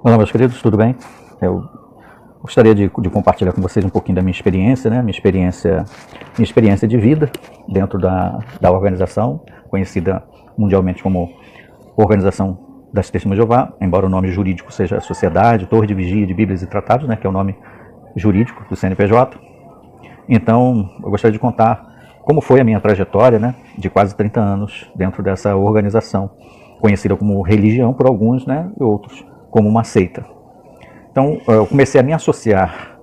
Olá, meus queridos, tudo bem? Eu gostaria de compartilhar com vocês um pouquinho da minha experiência, né? Minha experiência de vida dentro da organização, conhecida mundialmente como Organização das Testemunhas de Jeová, embora o nome jurídico seja Sociedade, Torre de Vigia de Bíblias e Tratados, né? Que é o nome jurídico do CNPJ. Então, eu gostaria de contar como foi a minha trajetória, né? De quase 30 anos dentro dessa organização, conhecida como religião por alguns, né? E outros como uma seita. Então, eu comecei a me associar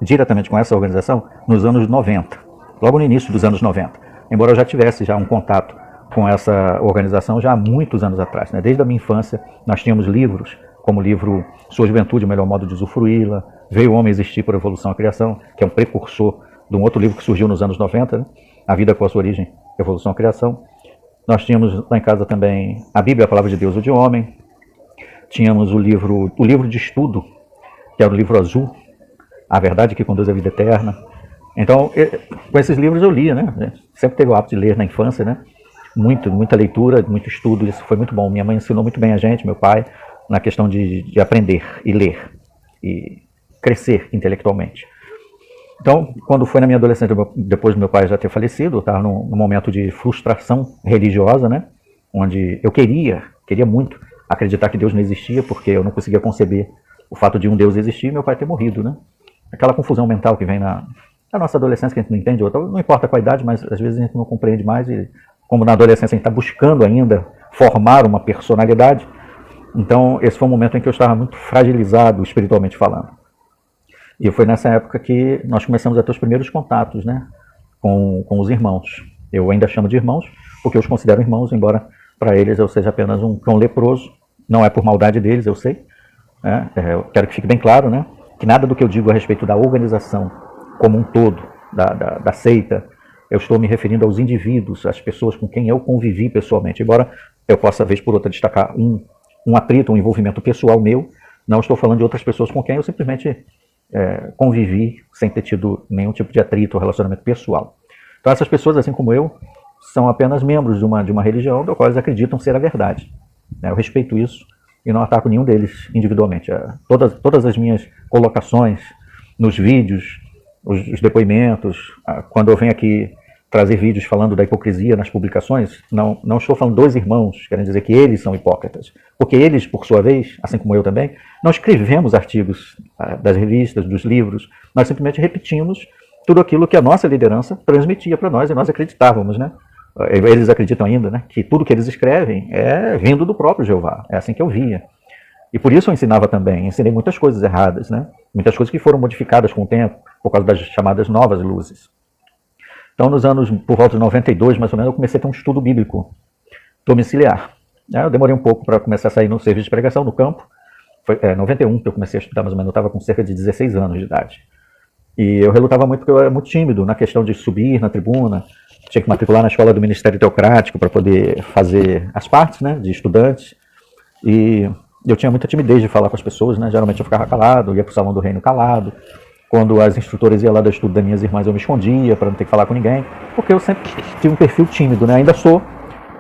diretamente com essa organização nos anos 90, logo no início dos anos 90, embora eu já tivesse já um contato com essa organização já há muitos anos atrás, né? Desde a minha infância, nós tínhamos livros, como o livro Sua Juventude, o Melhor Modo de Usufruí-la, Veio o Homem Existir por Evolução à Criação, que é um precursor de um outro livro que surgiu nos anos 90, né? A Vida com a Sua Origem, Evolução à Criação. Nós tínhamos lá em casa também a Bíblia, a Palavra de Deus ou de Homem. Tínhamos o livro de estudo, que era o livro azul, A Verdade que Conduz à Vida Eterna. Então, com esses livros eu lia, né? Sempre teve o hábito de ler na infância, né? Muita leitura, muito estudo, isso foi muito bom. Minha mãe ensinou muito bem a gente, meu pai, na questão de aprender e ler e crescer intelectualmente. Então, quando foi na minha adolescência, depois do meu pai já ter falecido, eu estava num momento de frustração religiosa, né? Onde eu queria muito acreditar que Deus não existia, porque eu não conseguia conceber o fato de um Deus existir e meu pai ter morrido, né? Aquela confusão mental que vem na nossa adolescência, que a gente não entende, não importa qual a idade, mas às vezes a gente não compreende mais, e como na adolescência a gente está buscando ainda formar uma personalidade, então esse foi um momento em que eu estava muito fragilizado espiritualmente falando. E foi nessa época que nós começamos a ter os primeiros contatos, né, com os irmãos. Eu ainda chamo de irmãos, porque eu os considero irmãos, embora para eles eu seja apenas um cão leproso. Não é por maldade deles, eu sei. Né? Eu quero que fique bem claro, né, que nada do que eu digo a respeito da organização como um todo, da seita, eu estou me referindo aos indivíduos, às pessoas com quem eu convivi pessoalmente. Embora eu possa, vez por outra, destacar um atrito, um envolvimento pessoal meu, não estou falando de outras pessoas com quem eu simplesmente convivi sem ter tido nenhum tipo de atrito ou relacionamento pessoal. Então essas pessoas, assim como eu, são apenas membros de uma religião da qual eles acreditam ser a verdade. Eu respeito isso e não ataco nenhum deles individualmente. Todas as minhas colocações nos vídeos, os depoimentos, quando eu venho aqui trazer vídeos falando da hipocrisia nas publicações, não estou falando dos irmãos, querem dizer que eles são hipócritas. Porque eles, por sua vez, assim como eu também, não escrevemos artigos das revistas, dos livros, nós simplesmente repetimos tudo aquilo que a nossa liderança transmitia para nós e nós acreditávamos, né? Eles acreditam ainda, né, que tudo que eles escrevem é vindo do próprio Jeová. É assim que eu via. E por isso eu ensinava também. Ensinei muitas coisas erradas, né? Muitas coisas que foram modificadas com o tempo, por causa das chamadas novas luzes. Então, nos anos, por volta de 92, mais ou menos, eu comecei a ter um estudo bíblico domiciliar. Eu demorei um pouco para começar a sair no serviço de pregação, no campo. Foi 91 que eu comecei a estudar, mais ou menos. Eu estava com cerca de 16 anos de idade. E eu relutava muito porque eu era muito tímido na questão de subir na tribuna. Tinha que matricular na escola do Ministério Teocrático para poder fazer as partes, né, de estudante. E eu tinha muita timidez de falar com as pessoas, né? Geralmente eu ficava calado, ia para o salão do reino calado. Quando as instrutoras iam lá do estudo das minhas irmãs, eu me escondia para não ter que falar com ninguém, porque eu sempre tive um perfil tímido, né? Ainda sou,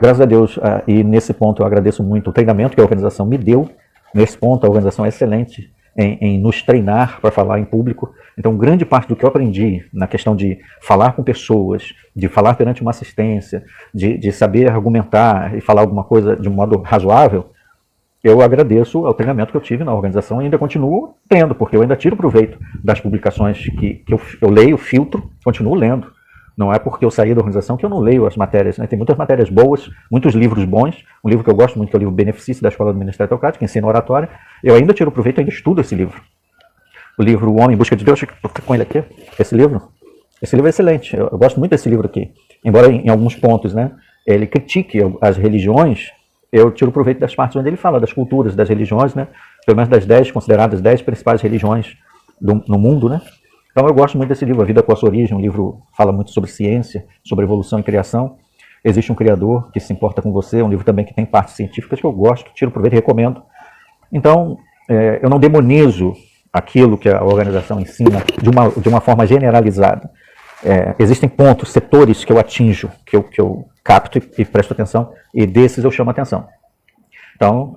graças a Deus, e nesse ponto eu agradeço muito o treinamento que a organização me deu. Nesse ponto a organização é excelente em nos treinar para falar em público. Então, grande parte do que eu aprendi na questão de falar com pessoas, de falar perante uma assistência, de saber argumentar e falar alguma coisa de um modo razoável, eu agradeço ao treinamento que eu tive na organização e ainda continuo tendo, porque eu ainda tiro proveito das publicações que eu leio, filtro, continuo lendo. Não é porque eu saí da organização que eu não leio as matérias, né? Tem muitas matérias boas, muitos livros bons. Um livro que eu gosto muito, que é o livro Benefício da Escola do Ministério Teocrático, que ensina oratória. Eu ainda tiro proveito, ainda estudo esse livro. O livro O Homem em Busca de Deus, estou com ele aqui, esse livro é excelente. Eu gosto muito desse livro aqui. Embora em alguns pontos, né, ele critique as religiões, eu tiro proveito das partes onde ele fala das culturas, das religiões, né, pelo menos das 10 consideradas 10 principais religiões no mundo, né. Então eu gosto muito desse livro, A Vida com a Sua Origem. Um livro fala muito sobre ciência, sobre evolução e criação. Existe um Criador que se importa com você. Um livro também que tem partes científicas que eu gosto, tiro proveito e recomendo. Então, eu não demonizo aquilo que a organização ensina de uma forma generalizada. Existem pontos, setores que eu atinjo, que eu capto e presto atenção, e desses eu chamo atenção. Então,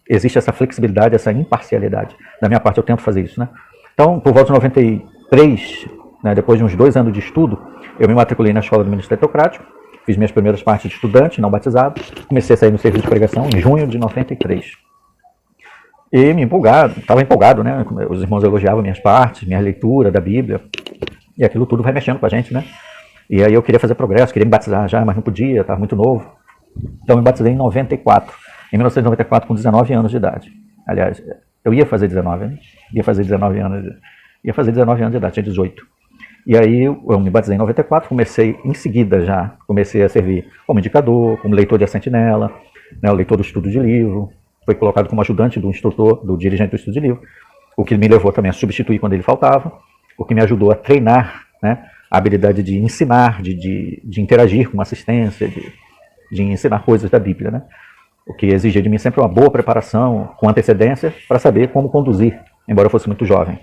existe essa flexibilidade, essa imparcialidade. Da minha parte, eu tento fazer isso, né? Então, por volta de 93, né, depois de uns 2 anos de estudo, eu me matriculei na Escola do Ministério Teocrático, fiz minhas primeiras partes de estudante, não batizado, comecei a sair no serviço de pregação em junho de 93. E me estava empolgado, né? Os irmãos elogiavam minhas partes, minha leitura da Bíblia, e aquilo tudo vai mexendo com a gente, né? E aí eu queria fazer progresso, queria me batizar já, mas não podia, estava muito novo. Então eu me batizei em 94, em 1994, com 19 anos de idade. Aliás, eu ia fazer 19, né? Ia fazer 19 anos de idade, tinha 18. E aí eu me batizei em 94, em seguida comecei a servir como indicador, como leitor de A Sentinela, né, o leitor do estudo de livro, foi colocado como ajudante do instrutor, do dirigente do estudo de livro, o que me levou também a substituir quando ele faltava, o que me ajudou a treinar, né, a habilidade de ensinar, de interagir com uma assistência, de ensinar coisas da Bíblia, né, o que exigia de mim sempre uma boa preparação, com antecedência, para saber como conduzir, embora eu fosse muito jovem.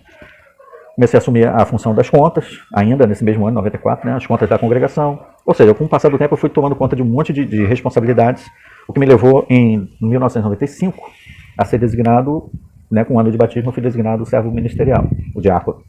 Comecei a assumir a função das contas, ainda nesse mesmo ano, 94, né, as contas da congregação. Ou seja, com o passar do tempo eu fui tomando conta de um monte de responsabilidades, o que me levou, em 1995, a ser designado, né, com o ano de batismo, eu fui designado servo ministerial, o diácono.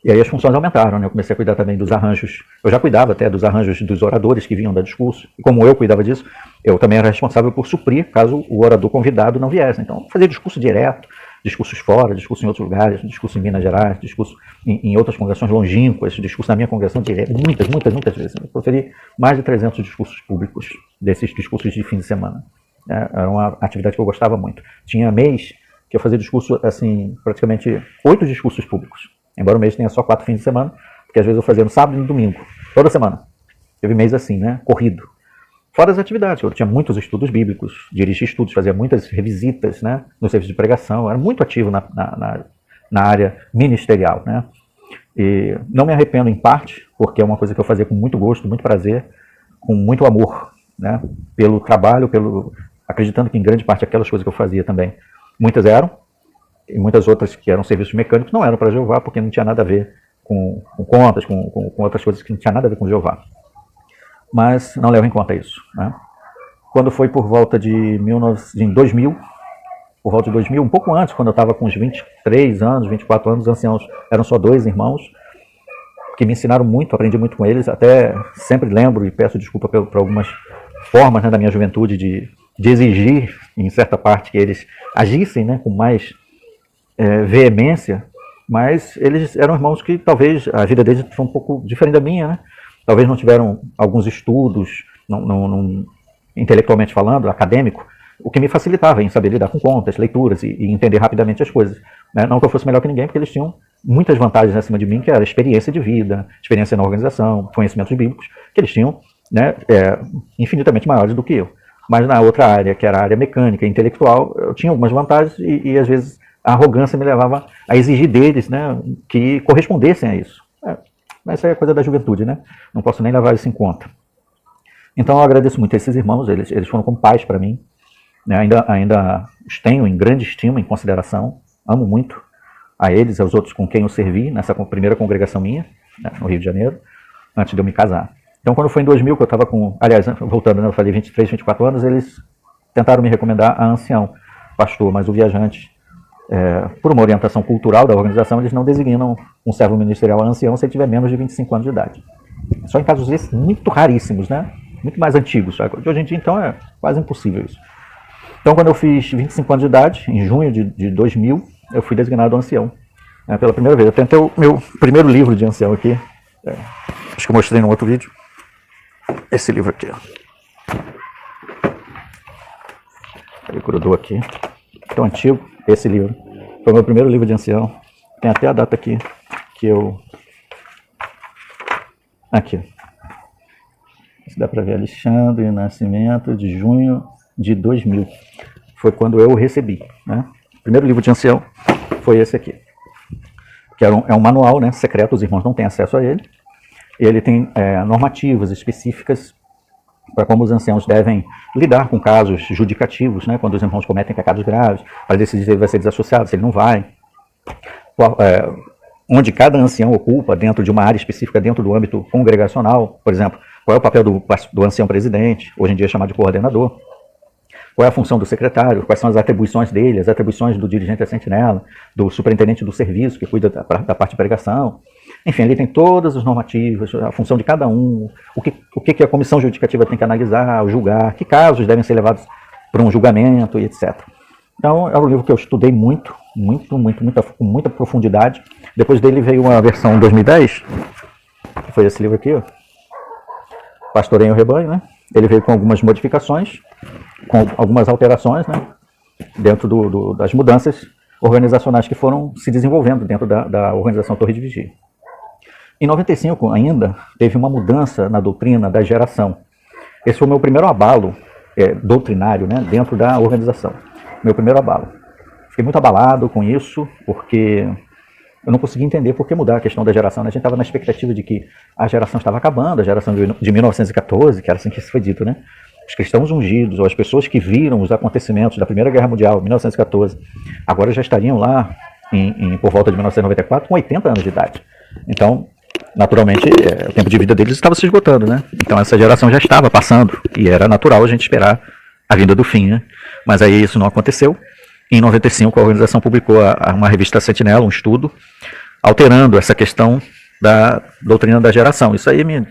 E aí as funções aumentaram, né, eu comecei a cuidar também dos arranjos, eu já cuidava até dos arranjos dos oradores que vinham dar discurso, e como eu cuidava disso, eu também era responsável por suprir, caso o orador convidado não viesse. Então, fazia discurso direto, discursos fora, discurso em outros lugares, discurso em Minas Gerais, discurso em outras congregações longínquas, discurso na minha congregação direto, muitas vezes. Eu proferi mais de 300 discursos públicos, desses discursos de fim de semana. Era uma atividade que eu gostava muito. Tinha mês que eu fazia discurso, assim, praticamente 8 discursos públicos, embora o mês tenha só 4 fins de semana, porque às vezes eu fazia no sábado e no domingo, toda semana. Teve mês assim, né, corrido. Fora as atividades, eu tinha muitos estudos bíblicos, dirigia estudos, fazia muitas revisitas, né, no serviço de pregação, eu era muito ativo na área ministerial, né, e não me arrependo em parte, porque é uma coisa que eu fazia com muito gosto, muito prazer, com muito amor, né, pelo trabalho, acreditando que em grande parte aquelas coisas que eu fazia também, muitas eram, e muitas outras que eram serviços mecânicos não eram para Jeová, porque não tinha nada a ver com contas, com outras coisas que não tinha nada a ver com Jeová. Mas não levo em conta isso, né? Quando foi por volta de 2000, um pouco antes, quando eu estava com uns 23 anos, 24 anos, os anciãos eram só 2 irmãos, que me ensinaram muito, aprendi muito com eles, até sempre lembro e peço desculpa por algumas formas, né, da minha juventude de exigir, em certa parte, que eles agissem, né, com mais veemência, mas eles eram irmãos que talvez a vida deles foi um pouco diferente da minha, né? Talvez não tiveram alguns estudos, intelectualmente falando, acadêmico, o que me facilitava em saber lidar com contas, leituras e entender rapidamente as coisas. Né? Não que eu fosse melhor que ninguém, porque eles tinham muitas vantagens acima de mim, que era experiência de vida, experiência na organização, conhecimentos bíblicos, que eles tinham, né, infinitamente maiores do que eu. Mas na outra área, que era a área mecânica e intelectual, eu tinha algumas vantagens e às vezes a arrogância me levava a exigir deles, né, que correspondessem a isso. Mas isso aí é coisa da juventude, né? Não posso nem levar isso em conta. Então eu agradeço muito a esses irmãos, eles foram como pais para mim, né? Ainda os tenho em grande estima, em consideração, amo muito a eles, aos outros com quem eu servi, nessa primeira congregação minha, né, no Rio de Janeiro, antes de eu me casar. Então quando foi em 2000 que eu estava com, aliás, voltando, né, eu falei 23, 24 anos, eles tentaram me recomendar a ancião, pastor, mas o viajante, por uma orientação cultural da organização, eles não designam um servo ministerial a ancião se ele tiver menos de 25 anos de idade. Só em casos esses muito raríssimos, né? Muito mais antigos. Sabe? De hoje em dia, então, é quase impossível isso. Então, quando eu fiz 25 anos de idade, em junho de 2000, eu fui designado ancião. Pela primeira vez. Eu tenho até o meu primeiro livro de ancião aqui. Acho que eu mostrei num outro vídeo. Esse livro aqui. Ele grudou aqui. Tão antigo. Esse livro. Foi o meu primeiro livro de ancião. Tem até a data aqui que eu... Aqui. Isso dá para ver, Alexandre Nascimento, de junho de 2000. Foi quando eu o recebi, né? O primeiro livro de ancião foi esse aqui. Que é um manual, né, secreto, os irmãos não têm acesso a ele. Ele tem normativas específicas para como os anciãos devem lidar com casos judicativos, né, quando os irmãos cometem pecados graves, para decidir se ele vai ser desassociado, se ele não vai. Onde cada ancião ocupa dentro de uma área específica, dentro do âmbito congregacional, por exemplo, qual é o papel do ancião presidente, hoje em dia é chamado de coordenador. qual é a função do secretário, quais são as atribuições dele, as atribuições do dirigente da sentinela, do superintendente do serviço, que cuida da parte de pregação. Enfim, ele tem todas as normativas, a função de cada um, o que a comissão judicativa tem que analisar, julgar, que casos devem ser levados para um julgamento e etc. Então, é um livro que eu estudei com muita profundidade. Depois dele veio uma versão 2010, que foi esse livro aqui, ó, Pastoreiem o Rebanho, né? Ele veio com algumas modificações, com algumas alterações, né? Dentro das mudanças organizacionais que foram se desenvolvendo dentro da organização Torre de Vigia. Em 95, ainda, teve uma mudança na doutrina da geração. Esse foi o meu primeiro abalo doutrinário, né, dentro da organização. Meu primeiro abalo. Fiquei muito abalado com isso, porque eu não conseguia entender por que mudar a questão da geração. Né? A gente estava na expectativa de que a geração estava acabando, a geração de 1914, que era assim que isso foi dito, né? Os cristãos ungidos, ou as pessoas que viram os acontecimentos da Primeira Guerra Mundial, 1914, agora já estariam lá, por volta de 1994, com 80 anos de idade. Então, naturalmente, o tempo de vida deles estava se esgotando, né? Então essa geração já estava passando, e era natural a gente esperar a vinda do fim, né? Mas aí isso não aconteceu. Em 95, a organização publicou uma revista Sentinela, um estudo, alterando essa questão da doutrina da geração. Isso aí me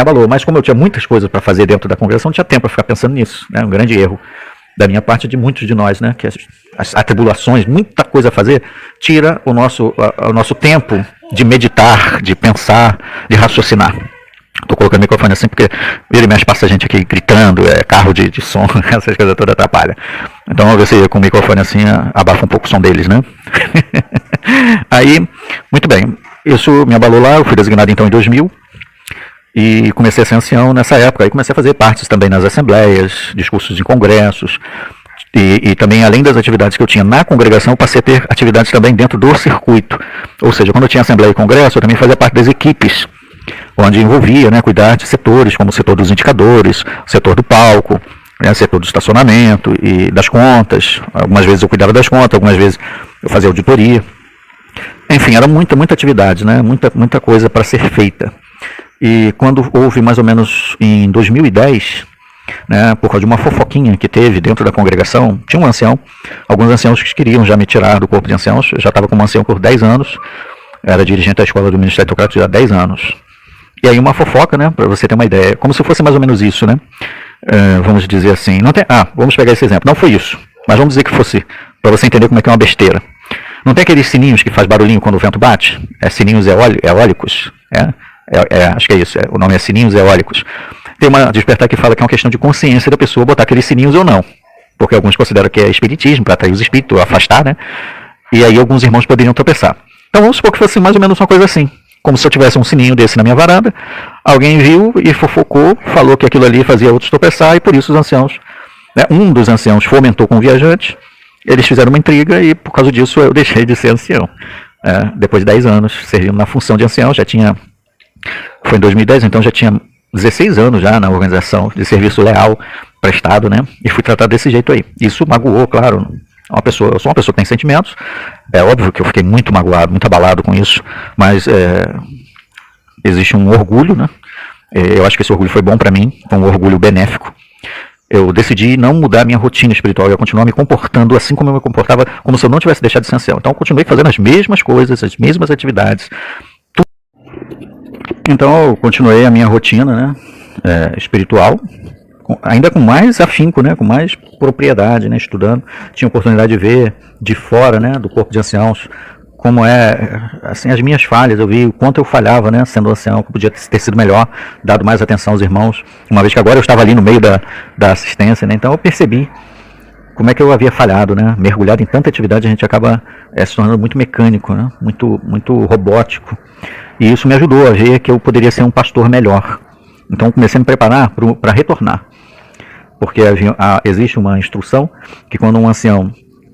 abalou, mas como eu tinha muitas coisas para fazer dentro da congregação, não tinha tempo para ficar pensando nisso, né? Um grande erro da minha parte, de muitos de nós, né? Que as atribulações, muita coisa a fazer, tira o nosso tempo de meditar, de pensar, de raciocinar. Estou colocando o microfone assim porque vira e mexe, passa gente aqui gritando, carro de som, essas coisas todas atrapalham. Então vamos ver se com o microfone assim abafa um pouco o som deles, né? Aí, muito bem, isso me abalou lá, eu fui designado então em 2000 e comecei a ser ancião nessa época. Aí comecei a fazer partes também nas assembleias, discursos em congressos, e também, além das atividades que eu tinha na congregação, eu passei a ter atividades também dentro do circuito. Ou seja, quando eu tinha assembleia e congresso, eu também fazia parte das equipes, onde envolvia, né, cuidar de setores, como o setor dos indicadores, o setor do palco, né, o setor do estacionamento e das contas. Algumas vezes eu cuidava das contas, algumas vezes eu fazia auditoria. Enfim, era muita atividade, né, muita coisa para ser feita. E quando houve mais ou menos em 2010, né, por causa de uma fofoquinha que teve dentro da congregação, tinha um ancião, alguns anciãos que queriam já me tirar do corpo de anciãos. Eu já estava como ancião por 10 anos, era dirigente da escola do Ministério Teocrático já há 10 anos. E aí uma fofoca, né, para você ter uma ideia, como se fosse mais ou menos isso, né, vamos dizer assim, não tem, vamos pegar esse exemplo, não foi isso, mas vamos dizer que fosse, para você entender como é que é uma besteira. Não tem aqueles sininhos que faz barulhinho quando o vento bate? Sininhos eólicos, acho que é isso, o nome é sininhos eólicos. Tem uma despertar que fala que é uma questão de consciência da pessoa botar aqueles sininhos ou não, porque alguns consideram que é espiritismo, para atrair os espíritos, afastar, né, e aí alguns irmãos poderiam tropeçar. Então vamos supor que fosse mais ou menos uma coisa assim, como se eu tivesse um sininho desse na minha varanda, alguém viu e fofocou, falou que aquilo ali fazia outros tropeçar, e por isso os anciãos, né, um dos anciãos fomentou com o viajante, eles fizeram uma intriga e por causa disso eu deixei de ser ancião. Depois de 10 anos servindo na função de ancião, foi em 2010, então já tinha 16 anos já na organização de serviço leal prestado, né, e fui tratado desse jeito aí. Isso magoou, claro, eu sou uma pessoa que tem sentimentos, é óbvio que eu fiquei muito magoado, muito abalado com isso, mas existe um orgulho, né, eu acho que esse orgulho foi bom para mim, foi um orgulho benéfico. Eu decidi não mudar a minha rotina espiritual, eu continuar me comportando assim como eu me comportava, como se eu não tivesse deixado de ser ancião. Então eu continuei fazendo as mesmas coisas, as mesmas atividades. Então eu continuei a minha rotina, né, espiritual, ainda com mais afinco, né, com mais propriedade, né, estudando. Tinha oportunidade de ver de fora, né, do corpo de anciãos, como assim, as minhas falhas. Eu vi o quanto eu falhava, né, sendo ancião, que podia ter sido melhor, dado mais atenção aos irmãos, uma vez que agora eu estava ali no meio da assistência, né, então eu percebi como é que eu havia falhado, né, mergulhado em tanta atividade, a gente acaba se tornando muito mecânico, né, muito robótico, e isso me ajudou a ver que eu poderia ser um pastor melhor. Então comecei a me preparar para retornar, porque existe uma instrução que quando um ancião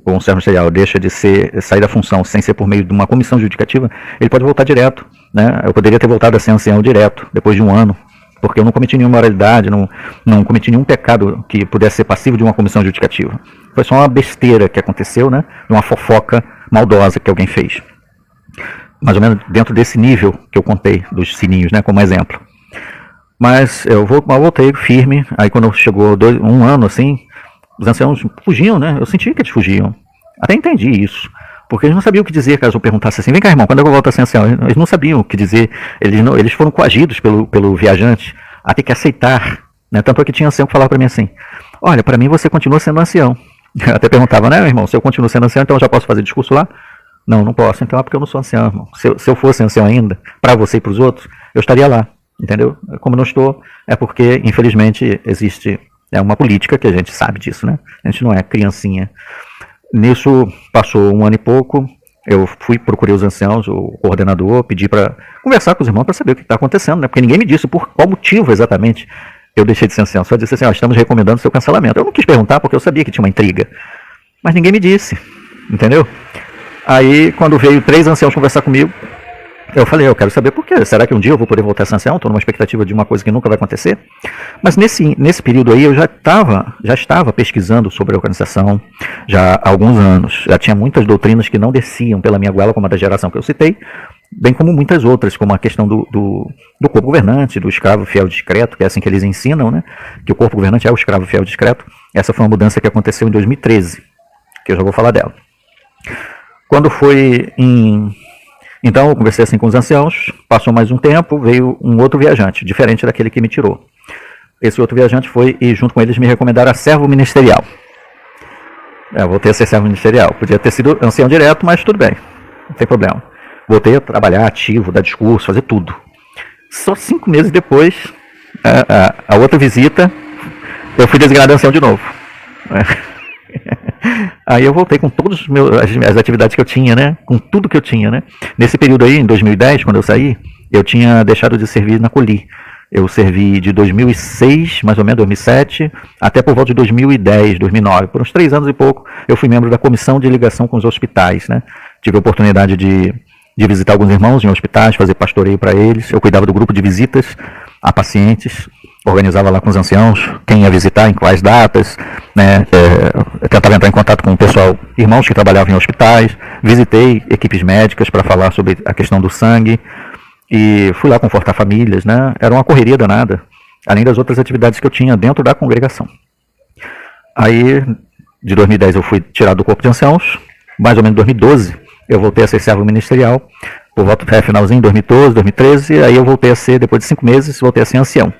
ou um servo ministerial deixa de sair da função sem ser por meio de uma comissão judicativa, ele pode voltar direto, né? Eu poderia ter voltado a ser ancião direto, depois de um ano, porque eu não cometi nenhuma moralidade, não cometi nenhum pecado que pudesse ser passivo de uma comissão judicativa. Foi só uma besteira que aconteceu, né? Uma fofoca maldosa que alguém fez. Mais ou menos dentro desse nível que eu contei, dos sininhos, né, como exemplo. Mas eu voltei firme. Aí quando chegou um ano assim, Os anciãos fugiam, né? Eu sentia que eles fugiam. Até entendi isso. Porque eles não sabiam o que dizer caso eu perguntasse assim, vem cá, irmão, quando é que eu volto a ser ancião? Eles não sabiam o que dizer. Eles foram coagidos pelo viajante a ter que aceitar. Né? Tanto é que tinha ancião que falava para mim assim, olha, para mim você continua sendo ancião. Eu até perguntava, né, irmão, se eu continuo sendo ancião, então eu já posso fazer discurso lá? Não, não posso, então é porque eu não sou ancião, irmão. Se eu fosse ancião ainda, para você e para os outros, eu estaria lá, entendeu? Como não estou, é porque, infelizmente, existe uma política que a gente sabe disso, né? A gente não é criancinha. Nisso, passou 1 ano e pouco, eu procurei os anciãos, o coordenador, pedi para conversar com os irmãos para saber o que está acontecendo, né? Porque ninguém me disse por qual motivo exatamente eu deixei de ser ancião. Só disse assim, estamos recomendando o seu cancelamento. Eu não quis perguntar porque eu sabia que tinha uma intriga, mas ninguém me disse, entendeu? Aí, quando veio 3 anciãos conversar comigo, eu falei, eu quero saber por quê. Será que um dia eu vou poder voltar a ser ancião? Estou numa expectativa de uma coisa que nunca vai acontecer. Mas nesse período aí eu já estava pesquisando sobre a organização já há alguns anos. Já tinha muitas doutrinas que não desciam pela minha goela, como a da geração que eu citei, bem como muitas outras, como a questão do corpo governante, do escravo fiel discreto, que é assim que eles ensinam, né? Que o corpo governante é o escravo fiel discreto. Essa foi uma mudança que aconteceu em 2013, que eu já vou falar dela. Quando foi Então eu conversei assim com os anciãos, passou mais um tempo, veio um outro viajante, diferente daquele que me tirou. Esse outro viajante foi e junto com eles me recomendaram a servo ministerial. Voltei a ser servo ministerial. Podia ter sido ancião direto, mas tudo bem, não tem problema. Voltei a trabalhar ativo, dar discurso, fazer tudo. Só 5 meses depois, a outra visita, eu fui designado ancião de novo. Aí eu voltei com todas as atividades que eu tinha, né? Com tudo que eu tinha, né? Nesse período aí, em 2010, quando eu saí, eu tinha deixado de servir na Coli. Eu servi de 2006, mais ou menos, 2007, até por volta de 2010, 2009. Por uns 3 anos e pouco, eu fui membro da comissão de ligação com os hospitais, né? Tive a oportunidade de visitar alguns irmãos em hospitais, fazer pastoreio para eles. Eu cuidava do grupo de visitas a pacientes, organizava lá com os anciãos quem ia visitar, em quais datas, né? Tentava entrar em contato com o pessoal, irmãos que trabalhavam em hospitais, visitei equipes médicas para falar sobre a questão do sangue e fui lá confortar famílias, né? Era uma correria danada, além das outras atividades que eu tinha dentro da congregação. Aí, de 2010 eu fui tirado do corpo de anciãos, mais ou menos em 2012 eu voltei a ser servo ministerial, por volta do finalzinho, 2012, 2013, aí eu voltei a ser, depois de 5 meses, voltei a ser ancião.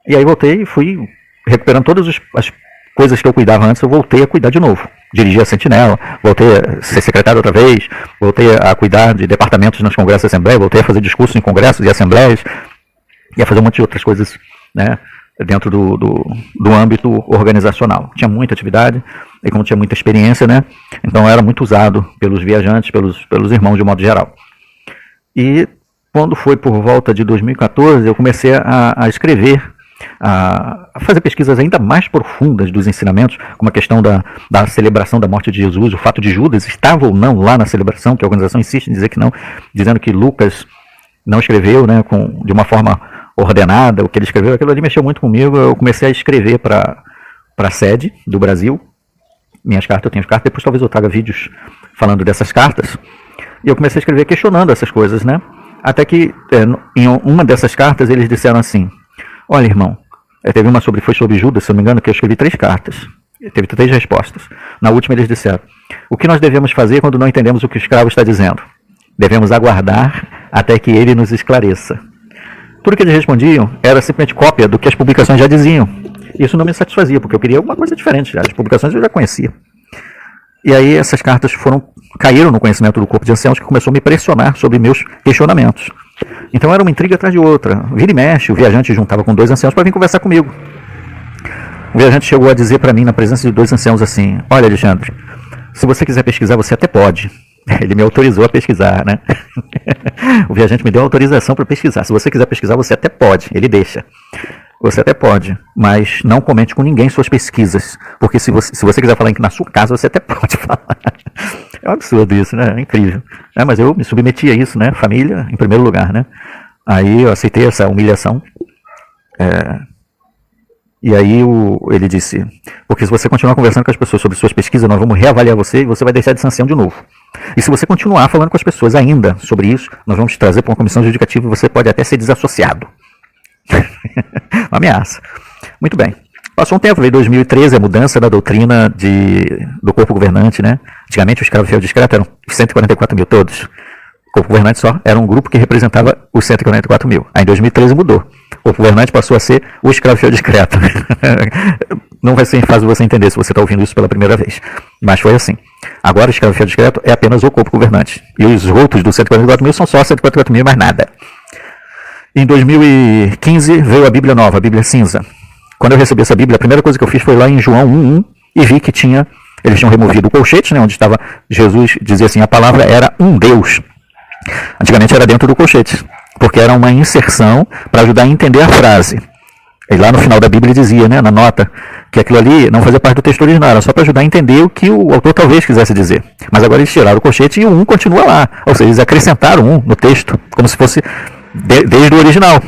E aí voltei e fui recuperando todas as coisas que eu cuidava antes, eu voltei a cuidar de novo. Dirigi a Sentinela, voltei a ser secretário outra vez, voltei a cuidar de departamentos nas congressos e assembleias, voltei a fazer discursos em congressos e assembleias, e a fazer um monte de outras coisas, né, dentro do âmbito organizacional. Tinha muita atividade, e como tinha muita experiência, né, então era muito usado pelos viajantes, pelos irmãos de modo geral. E quando foi por volta de 2014, eu comecei a escrever, a fazer pesquisas ainda mais profundas dos ensinamentos, como a questão da celebração da morte de Jesus, o fato de Judas estava ou não lá na celebração, que a organização insiste em dizer que não, dizendo que Lucas não escreveu, né, de uma forma ordenada o que ele escreveu. Aquilo ali mexeu muito comigo. Eu comecei a escrever para a sede do Brasil, minhas cartas, eu tenho as cartas, depois talvez eu traga vídeos falando dessas cartas, e eu comecei a escrever questionando essas coisas, né, até que em uma dessas cartas eles disseram assim, olha, irmão, teve uma foi sobre Judas, se eu não me engano, que eu escrevi 3 cartas. Teve 3 respostas. Na última eles disseram, o que nós devemos fazer quando não entendemos o que o escravo está dizendo? Devemos aguardar até que ele nos esclareça. Tudo que eles respondiam era simplesmente cópia do que as publicações já diziam. Isso não me satisfazia, porque eu queria alguma coisa diferente. As publicações eu já conhecia. E aí essas cartas caíram no conhecimento do corpo de anciãos, que começou a me pressionar sobre meus questionamentos. Então era uma intriga atrás de outra. Vira e mexe, o viajante juntava com 2 anciãos para vir conversar comigo. O viajante chegou a dizer para mim, na presença de 2 anciãos, assim, olha, Alexandre, se você quiser pesquisar, você até pode. Ele me autorizou a pesquisar, né? O viajante me deu autorização para pesquisar. Se você quiser pesquisar, você até pode. Ele deixa. Você até pode, mas não comente com ninguém suas pesquisas. Porque se você quiser falar na sua casa, você até pode falar. É um absurdo isso, né? É incrível. Mas eu me submeti a isso, né? Família, em primeiro lugar, né? Aí eu aceitei essa humilhação. E aí ele disse, porque se você continuar conversando com as pessoas sobre suas pesquisas, nós vamos reavaliar você e você vai deixar de ser ancião de novo. E se você continuar falando com as pessoas ainda sobre isso, nós vamos te trazer para uma comissão judicativa e você pode até ser desassociado. Uma ameaça. Muito bem. Passou um tempo, veio 2013, a mudança da doutrina do corpo governante, né? Antigamente o escravo fiel discreto eram 144 mil todos. O corpo governante só era um grupo que representava os 144 mil. Aí em 2013 mudou. O corpo governante passou a ser o escravo fiel discreto. Não vai ser fácil você entender se você está ouvindo isso pela primeira vez. Mas foi assim. Agora o escravo fiel discreto é apenas o corpo governante. E os outros dos 144 mil são só 144 mil, mais nada. Em 2015 veio a Bíblia nova, a Bíblia cinza. Quando eu recebi essa Bíblia, a primeira coisa que eu fiz foi lá em João 1:1 e vi que eles tinham removido o colchete, né, onde estava Jesus, dizia assim, a palavra era um Deus. Antigamente era dentro do colchete, porque era uma inserção para ajudar a entender a frase. E lá no final da Bíblia dizia, né, na nota, que aquilo ali não fazia parte do texto original, era só para ajudar a entender o que o autor talvez quisesse dizer. Mas agora eles tiraram o colchete e o 1 continua lá. Ou seja, eles acrescentaram 1 no texto, como se fosse desde o original.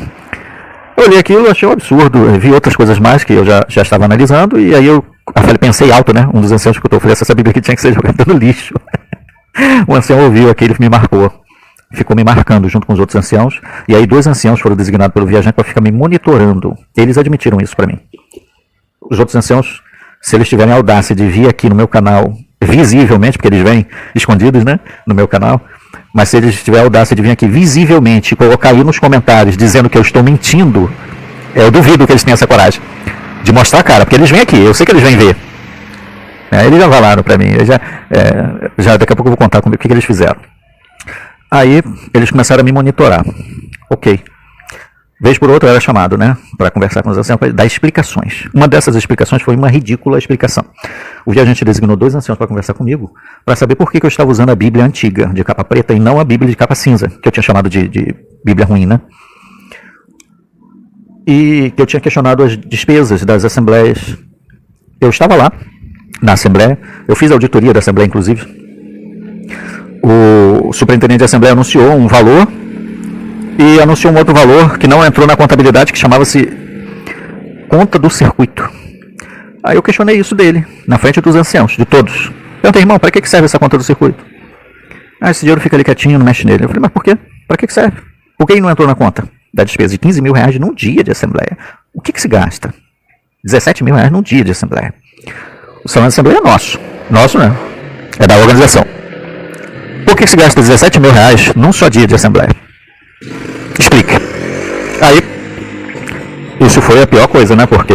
Eu olhei aquilo, achei um absurdo, vi outras coisas mais que eu já estava analisando, e aí eu pensei alto, né? Um dos anciãos que eu oferecendo essa Bíblia aqui tinha que ser jogada no lixo. O ancião ouviu aquilo e me marcou. Ficou me marcando junto com os outros anciãos, e aí 2 anciãos foram designados pelo viajante para ficar me monitorando. Eles admitiram isso para mim. Os outros anciãos, se eles tiverem a audácia de vir aqui no meu canal, visivelmente, porque eles vêm escondidos, né, no meu canal, mas se eles tiverem a audácia de vir aqui visivelmente e colocar aí nos comentários dizendo que eu estou mentindo, eu duvido que eles tenham essa coragem de mostrar a cara, porque eles vêm aqui, eu sei que eles vêm ver. Eles já falaram para mim, já daqui a pouco eu vou contar o que eles fizeram. Aí eles começaram a me monitorar. Ok. Vez por outra eu era chamado, né, para conversar com os anciãos, para dar explicações. Uma dessas explicações foi uma ridícula explicação. O viajante designou 2 anciãos para conversar comigo, para saber por que eu estava usando a Bíblia antiga, de capa preta, e não a Bíblia de capa cinza, que eu tinha chamado de Bíblia ruim, né? E que eu tinha questionado as despesas das assembleias. Eu estava lá, na assembleia, eu fiz a auditoria da assembleia, inclusive. O superintendente da assembleia anunciou um valor e anunciou um outro valor que não entrou na contabilidade, que chamava-se conta do circuito. Aí eu questionei isso dele, na frente dos anciãos, de todos. Perguntei, irmão, para que serve essa conta do circuito? Esse dinheiro fica ali quietinho, não mexe nele. Eu falei, mas por quê? Para que serve? Por que ele não entrou na conta da despesa de 15 mil reais num dia de assembleia? O que se gasta? 17 mil reais num dia de assembleia. O salário da assembleia é nosso. Nosso não, é da organização. Por que se gasta 17 mil reais num só dia de assembleia? Explique. Aí, isso foi a pior coisa, né? Porque,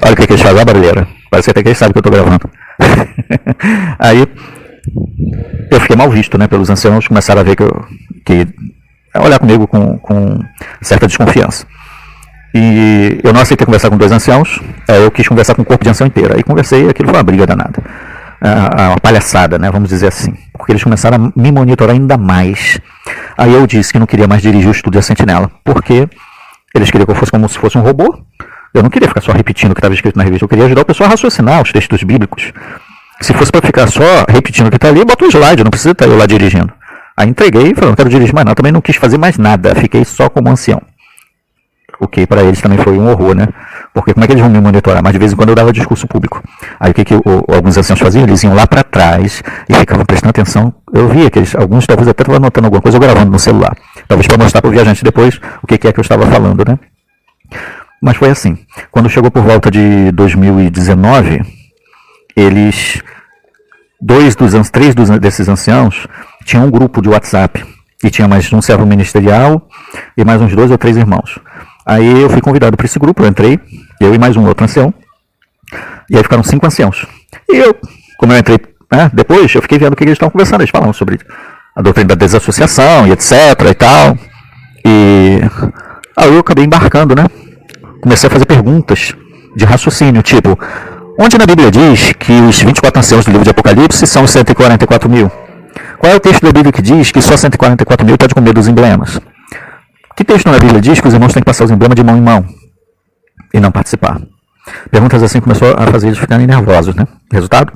olha o que eles fazem, a barulheira. Parece até que eles sabem que eu estou gravando. Aí, eu fiquei mal visto, né? Pelos anciãos, começaram a ver que olhar comigo com certa desconfiança. E eu não aceitei conversar com 2 anciãos, eu quis conversar com o corpo de ancião inteiro. Aí conversei, aquilo foi uma briga danada. Uma palhaçada, né, vamos dizer assim, porque eles começaram a me monitorar ainda mais. Aí eu disse que não queria mais dirigir o estúdio da Sentinela, porque eles queriam que eu fosse como se fosse um robô. Eu não queria ficar só repetindo o que estava escrito na revista, eu queria ajudar o pessoal a raciocinar os textos bíblicos. Se fosse para ficar só repetindo o que está ali, bota um slide, não precisa estar eu lá dirigindo. Aí entreguei e falei, não quero dirigir mais não, também não quis fazer mais nada, fiquei só como ancião. O que para eles também foi um horror, né? Porque como é que eles vão me monitorar? Mas de vez em quando eu dava discurso público. Aí o que alguns anciãos faziam? Eles iam lá para trás e ficavam prestando atenção. Eu via que alguns talvez até estavam anotando alguma coisa ou gravando no celular. Talvez para mostrar para o viajante depois o que é que eu estava falando, né? Mas foi assim. Quando chegou por volta de 2019, três desses anciãos tinham um grupo de WhatsApp. E tinha mais um servo ministerial e mais uns 2 ou 3 irmãos. Aí eu fui convidado para esse grupo, eu entrei, eu e mais um outro ancião, e aí ficaram 5 anciãos. E eu, como eu entrei, depois eu fiquei vendo o que eles estavam conversando, eles falavam sobre a doutrina da desassociação e etc e tal, e aí eu acabei embarcando, né? Comecei a fazer perguntas de raciocínio, tipo, onde na Bíblia diz que os 24 anciãos do livro de Apocalipse são 144 mil? Qual é o texto da Bíblia que diz que só 144 mil pode comer dos emblemas? Que texto na Bíblia diz que os irmãos têm que passar os emblemas de mão em mão e não participar? Perguntas assim começou a fazer eles ficarem nervosos, né? Resultado?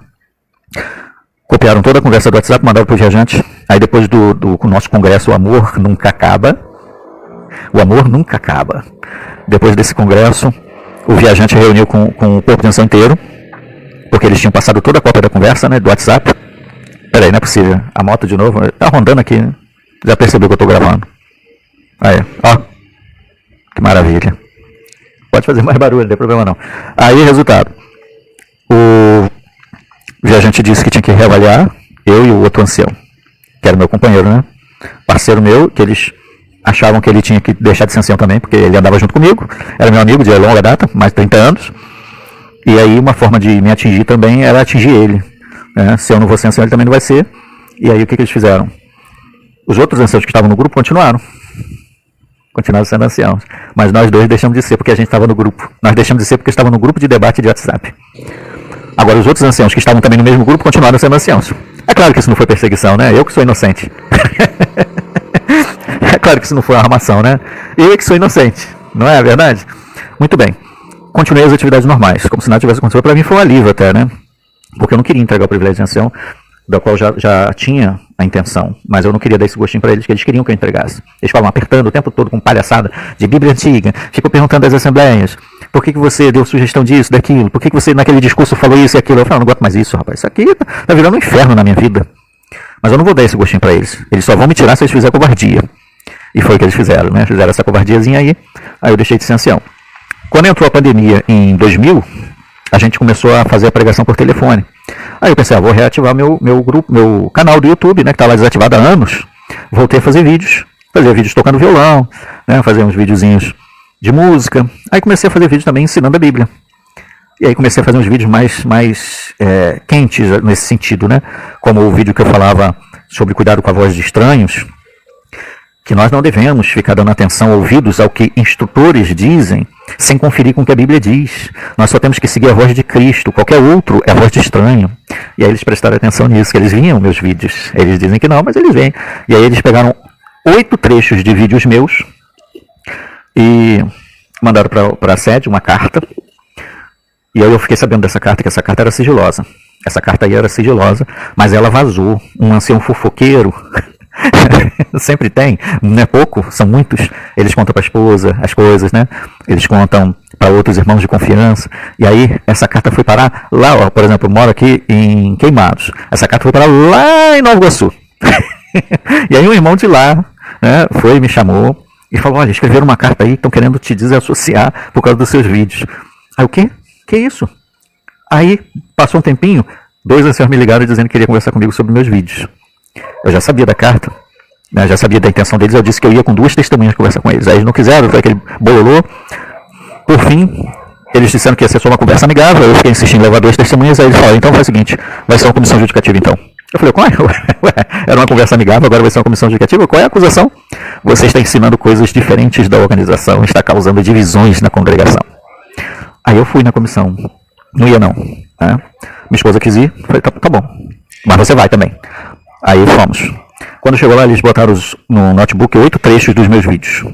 Copiaram toda a conversa do WhatsApp, mandaram para o viajante. Aí depois do nosso congresso, o amor nunca acaba. O amor nunca acaba. Depois desse congresso, o viajante reuniu com o corpo de ancião inteiro, porque eles tinham passado toda a cópia da conversa, né, do WhatsApp. Peraí, não é possível. A moto de novo. Tá rondando aqui, né? Já percebeu que eu tô gravando. Aí, ó. Que maravilha. Pode fazer mais barulho, não tem problema não. Aí, resultado. O viajante disse que tinha que reavaliar, eu e o outro ancião, que era meu companheiro, né? Parceiro meu, que eles achavam que ele tinha que deixar de ser ancião também, porque ele andava junto comigo, era meu amigo de longa data, mais de 30 anos. E aí uma forma de me atingir também era atingir ele. Né? Se eu não vou ser ancião, ele também não vai ser. E aí o que eles fizeram? Os outros anciãos que estavam no grupo continuaram sendo anciãos. Mas nós dois deixamos de ser porque a gente estava no grupo. Nós deixamos de ser porque estava no grupo de debate de WhatsApp. Agora os outros anciãos que estavam também no mesmo grupo continuaram sendo anciãos. É claro que isso não foi perseguição, né? Eu que sou inocente. É claro que isso não foi uma armação, né? Eu que sou inocente. Não é verdade? Muito bem. Continuei as atividades normais, como se nada tivesse acontecido. Para mim foi um alívio até, né? Porque eu não queria entregar o privilégio de ancião, da qual já tinha a intenção, mas eu não queria dar esse gostinho para eles, que eles queriam que eu entregasse. Eles ficavam apertando o tempo todo com palhaçada de Bíblia antiga, ficam perguntando às assembleias, por que você deu sugestão disso, daquilo, por que você naquele discurso falou isso e aquilo. Eu falo, não gosto mais disso, rapaz, isso aqui tá virando um inferno na minha vida. Mas eu não vou dar esse gostinho para eles, eles só vão me tirar se eles fizerem covardia. E foi o que eles fizeram, né? Fizeram essa covardiazinha aí eu deixei de ser ancião. Quando entrou a pandemia em 2000, a gente começou a fazer a pregação por telefone. Aí eu pensei, vou reativar meu grupo, meu canal do YouTube, né, que está lá desativado há anos. Voltei a fazer vídeos tocando violão, né, fazer uns videozinhos de música. Aí comecei a fazer vídeos também ensinando a Bíblia. E aí comecei a fazer uns vídeos mais quentes nesse sentido, né, como o vídeo que eu falava sobre cuidado com a voz de estranhos, que nós não devemos ficar dando atenção, ouvidos ao que instrutores dizem, sem conferir com o que a Bíblia diz. Nós só temos que seguir a voz de Cristo, qualquer outro é a voz de estranho. E aí eles prestaram atenção nisso, que eles viam meus vídeos. Eles dizem que não, mas eles veem. E aí eles pegaram 8 trechos de vídeos meus e mandaram para a sede uma carta. E aí eu fiquei sabendo dessa carta, que essa carta era sigilosa. Essa carta aí era sigilosa, mas ela vazou. Um ancião fofoqueiro... Sempre tem, não é pouco, são muitos. Eles contam para a esposa as coisas, né? Eles contam para outros irmãos de confiança. E aí essa carta foi parar lá, ó, por exemplo, eu moro aqui em Queimados. Essa carta foi parar lá em Nova Iguaçu. E aí um irmão de lá, né, foi, me chamou e falou, olha, escreveram uma carta aí que estão querendo te desassociar por causa dos seus vídeos. Aí o quê? Que isso? Aí passou um tempinho, 2 anciãos me ligaram dizendo que queria conversar comigo sobre meus vídeos. Eu já sabia da carta, né, já sabia da intenção deles, eu disse que eu ia com 2 testemunhas conversar com eles. Aí eles não quiseram, foi aquele bololô. Por fim, eles disseram que ia ser só uma conversa amigável, eu fiquei insistindo em levar 2 testemunhas, aí eles falaram, então faz o seguinte, vai ser uma comissão judicativa então. Eu falei, qual é? Era uma conversa amigável, agora vai ser uma comissão judicativa? Qual é a acusação? Você está ensinando coisas diferentes da organização, está causando divisões na congregação. Aí eu fui na comissão, não ia não. Né? Minha esposa quis ir, falei, tá bom, mas você vai também. Aí fomos. Quando chegou lá, eles botaram no notebook 8 trechos dos meus vídeos.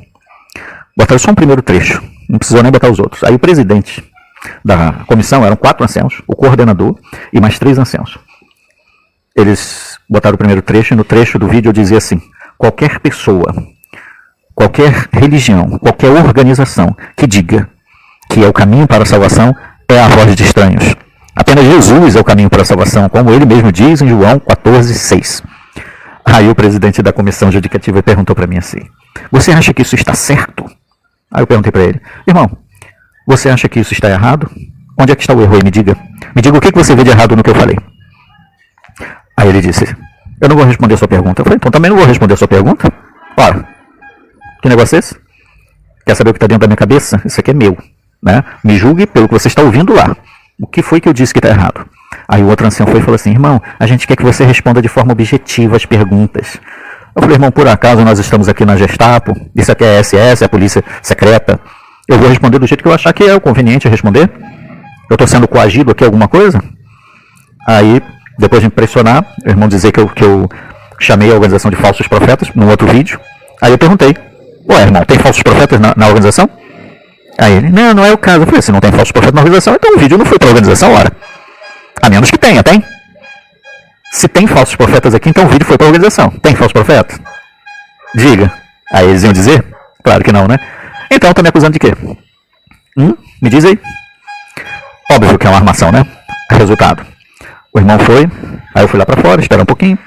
Botaram só um primeiro trecho, não precisou nem botar os outros. Aí o presidente da comissão, eram 4 anciãos, o coordenador e mais 3 anciãos. Eles botaram o primeiro trecho e no trecho do vídeo eu dizia assim, qualquer pessoa, qualquer religião, qualquer organização que diga que é o caminho para a salvação é a voz de estranhos. Apenas Jesus é o caminho para a salvação, como ele mesmo diz em João 14:6. Aí o presidente da comissão judicativa perguntou para mim assim, você acha que isso está certo? Aí eu perguntei para ele, irmão, você acha que isso está errado? Onde é que está o erro aí? Me diga o que você vê de errado no que eu falei. Aí ele disse, eu não vou responder a sua pergunta. Eu falei, então também não vou responder a sua pergunta? Ora, que negócio é esse? Quer saber o que está dentro da minha cabeça? Isso aqui é meu. Né? Me julgue pelo que você está ouvindo lá. O que foi que eu disse que está errado? Aí o outro ancião foi e falou assim, irmão, a gente quer que você responda de forma objetiva as perguntas. Eu falei, irmão, por acaso nós estamos aqui na Gestapo? Isso aqui é a SS, é a Polícia Secreta. Eu vou responder do jeito que eu achar que é o conveniente responder. Eu estou sendo coagido aqui alguma coisa? Aí, depois de me pressionar, o irmão dizer que eu chamei a organização de falsos profetas, num outro vídeo. Aí eu perguntei, ué, irmão, tem falsos profetas na organização? Aí ele, não é o caso. Eu falei, se não tem falsos profetas na organização, então o vídeo não foi para a organização, ora. A menos que tenha, tem? Se tem falsos profetas aqui, então o vídeo foi para a organização. Tem falsos profetas? Diga. Aí eles iam dizer? Claro que não, né? Então estão me acusando de quê? Me diz aí. Óbvio que é uma armação, né? Resultado. O irmão foi, aí eu fui lá para fora, esperar um pouquinho.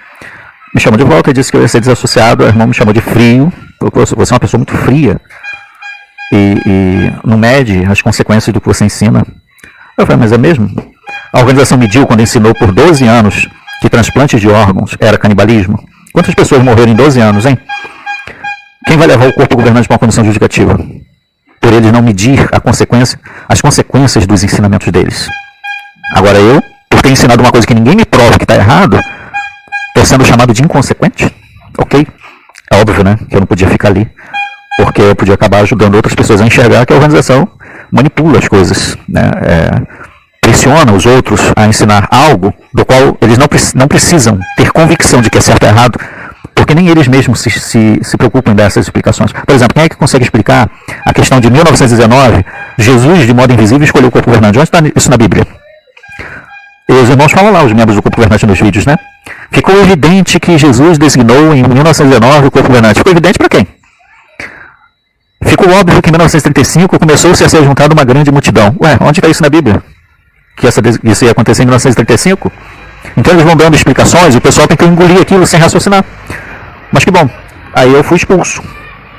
Me chamou de volta e disse que eu ia ser desassociado. O irmão me chamou de frio. Falou, você é uma pessoa muito fria. e não mede as consequências do que você ensina. Eu falei, mas é mesmo? A organização mediu quando ensinou por 12 anos que transplantes de órgãos era canibalismo. Quantas pessoas morreram em 12 anos, hein? Quem vai levar o corpo governante para uma condição judicativa? Por eles não medir as consequências dos ensinamentos deles. Agora eu, por ter ensinado uma coisa que ninguém me prova que está errado, estou sendo chamado de inconsequente? Ok. É óbvio, né, que eu não podia ficar ali, porque eu podia acabar ajudando outras pessoas a enxergar que a organização manipula as coisas, né, pressiona os outros a ensinar algo do qual eles não precisam ter convicção de que é certo ou errado, porque nem eles mesmos se preocupam em dar essas explicações. Por exemplo, quem é que consegue explicar a questão de 1919, Jesus, de modo invisível, escolheu o corpo governante? Onde está isso na Bíblia? E os irmãos falam lá, os membros do corpo governante nos vídeos, né? Ficou evidente que Jesus designou em 1919 o corpo governante. Ficou evidente para quem? Ficou óbvio que em 1935 começou-se a ser juntada uma grande multidão. Ué, onde está isso na Bíblia? Que isso ia acontecer em 1935? Então eles vão dando explicações e o pessoal tem que engolir aquilo sem raciocinar. Mas que bom, aí eu fui expulso,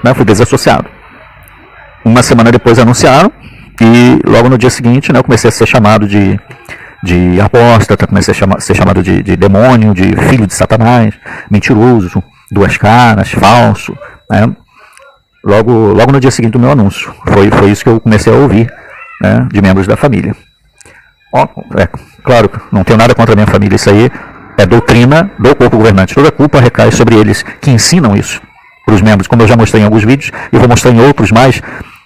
né? Fui desassociado. Uma semana depois anunciaram e logo no dia seguinte, né, eu comecei a ser chamado de apóstata, comecei a ser chamado de demônio, de filho de Satanás, mentiroso, duas caras, falso, né? Logo no dia seguinte do meu anúncio. Foi isso que eu comecei a ouvir, né, de membros da família. Claro, não tenho nada contra a minha família, isso aí é doutrina do corpo governante. Toda a culpa recai sobre eles que ensinam isso para os membros, como eu já mostrei em alguns vídeos, e vou mostrar em outros mais,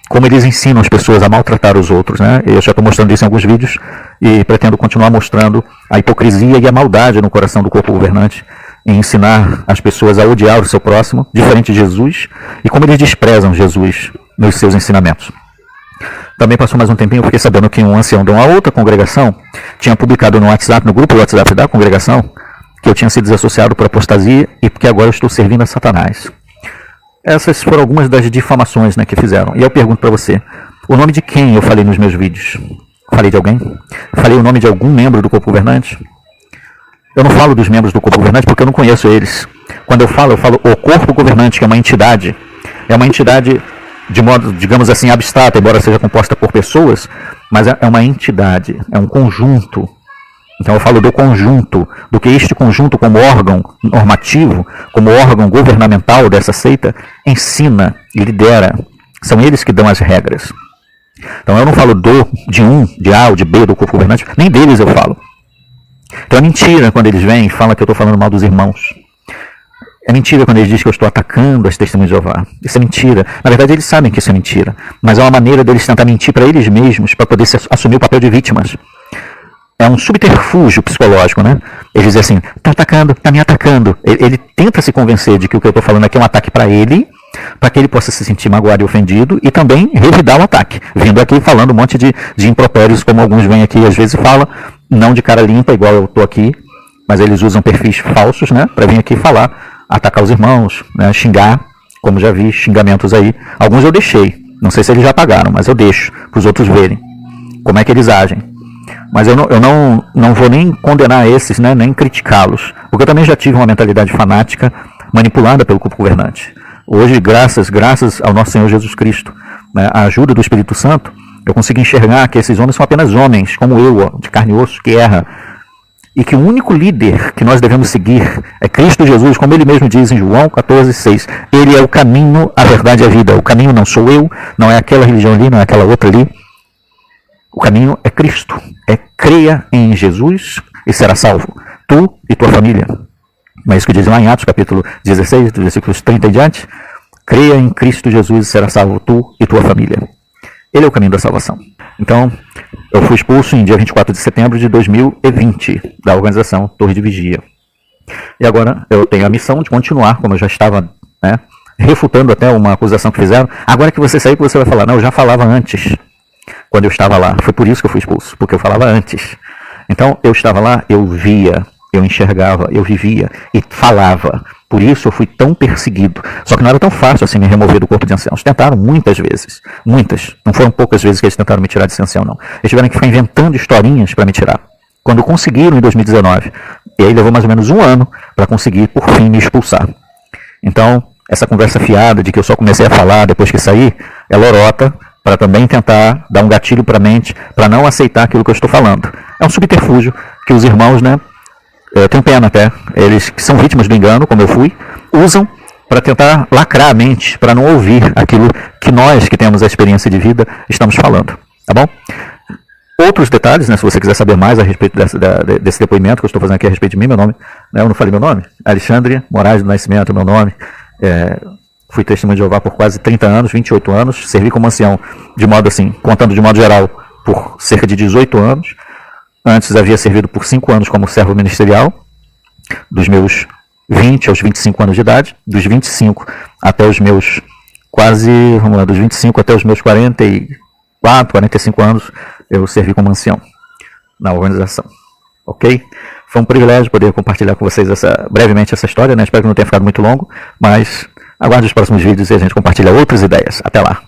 como eles ensinam as pessoas a maltratar os outros, né? Eu já estou mostrando isso em alguns vídeos e pretendo continuar mostrando a hipocrisia e a maldade no coração do corpo governante em ensinar as pessoas a odiar o seu próximo, diferente de Jesus, e como eles desprezam Jesus nos seus ensinamentos. Também passou mais um tempinho, eu fiquei sabendo que um ancião de uma outra congregação tinha publicado no WhatsApp, no grupo do WhatsApp da congregação, que eu tinha sido desassociado por apostasia e porque agora eu estou servindo a Satanás. Essas foram algumas das difamações, né, que fizeram. E eu pergunto para você, o nome de quem eu falei nos meus vídeos? Falei de alguém? Falei o nome de algum membro do corpo governante? Eu não falo dos membros do corpo governante porque eu não conheço eles. Quando eu falo o corpo governante, que é uma entidade de modo, digamos assim, abstrato, embora seja composta por pessoas, mas é uma entidade, é um conjunto. Então eu falo do conjunto, do que este conjunto como órgão normativo, como órgão governamental dessa seita, ensina e lidera. São eles que dão as regras. Então eu não falo de um, de A ou de B do corpo governante, nem deles eu falo. Então é mentira quando eles vêm e falam que eu estou falando mal dos irmãos. É mentira quando eles dizem que eu estou atacando as testemunhas de Jeová. Isso é mentira. Na verdade, eles sabem que isso é mentira. Mas é uma maneira deles tentar mentir para eles mesmos, para poder assumir o papel de vítimas. É um subterfúgio psicológico, né? Eles dizem assim, está atacando, está me atacando. Ele tenta se convencer de que o que eu estou falando aqui é um ataque para ele, para que ele possa se sentir magoado e ofendido, e também revidar o ataque. Vindo aqui falando um monte de impropérios, como alguns vêm aqui às vezes falam, não de cara limpa, igual eu estou aqui, mas eles usam perfis falsos, né? Para vir aqui falar, atacar os irmãos, né, xingar, como já vi xingamentos aí. Alguns eu deixei, não sei se eles já pagaram, mas eu deixo para os outros verem como é que eles agem. Mas eu não vou nem condenar esses, né, nem criticá-los, porque eu também já tive uma mentalidade fanática manipulada pelo corpo governante. Hoje, graças ao nosso Senhor Jesus Cristo, né, a ajuda do Espírito Santo, eu consigo enxergar que esses homens são apenas homens, como eu, de carne e osso, que erra. E que o único líder que nós devemos seguir é Cristo Jesus, como ele mesmo diz em João 14,6. Ele é o caminho, a verdade e a vida. O caminho não sou eu, não é aquela religião ali, não é aquela outra ali. O caminho é Cristo. É creia em Jesus e será salvo. Tu e tua família. Não é isso que diz lá em Atos capítulo 16, versículos 30 e diante? Creia em Cristo Jesus e será salvo tu e tua família. Ele é o caminho da salvação. Então, eu fui expulso em dia 24 de setembro de 2020 da organização Torre de Vigia. E agora eu tenho a missão de continuar, como eu já estava, né, refutando até uma acusação que fizeram. Agora que você saiu, que você vai falar. Não, eu já falava antes, quando eu estava lá. Foi por isso que eu fui expulso, porque eu falava antes. Então, eu estava lá, eu via, eu enxergava, eu vivia e falava. Por isso eu fui tão perseguido. Só que não era tão fácil assim me remover do corpo de anciãos. Tentaram muitas vezes. Muitas. Não foram poucas vezes que eles tentaram me tirar de ser ancião, não. Eles tiveram que ficar inventando historinhas para me tirar. Quando conseguiram em 2019. E aí levou mais ou menos um ano para conseguir, por fim, me expulsar. Então, essa conversa fiada de que eu só comecei a falar depois que saí, é lorota, para também tentar dar um gatilho para a mente, para não aceitar aquilo que eu estou falando. É um subterfúgio que os irmãos, né, eu tenho pena até, eles que são vítimas do engano, como eu fui, usam para tentar lacrar a mente, para não ouvir aquilo que nós, que temos a experiência de vida, estamos falando, tá bom? Outros detalhes, né, se você quiser saber mais a respeito desse depoimento que eu estou fazendo aqui a respeito de mim, meu nome, né, eu não falei meu nome, Alexandre Moraes do Nascimento, meu nome, fui testemunho de Jeová por quase 30 anos, 28 anos, servi como ancião, de modo assim, contando de modo geral, por cerca de 18 anos, antes havia servido por 5 anos como servo ministerial, dos meus 20 aos 25 anos de idade, dos 25 até os meus quase, vamos lá, dos 25 até os meus 44, 45 anos, eu servi como ancião na organização, ok? Foi um privilégio poder compartilhar com vocês brevemente essa história, né? Espero que não tenha ficado muito longo, mas aguarde os próximos vídeos e a gente compartilha outras ideias. Até lá!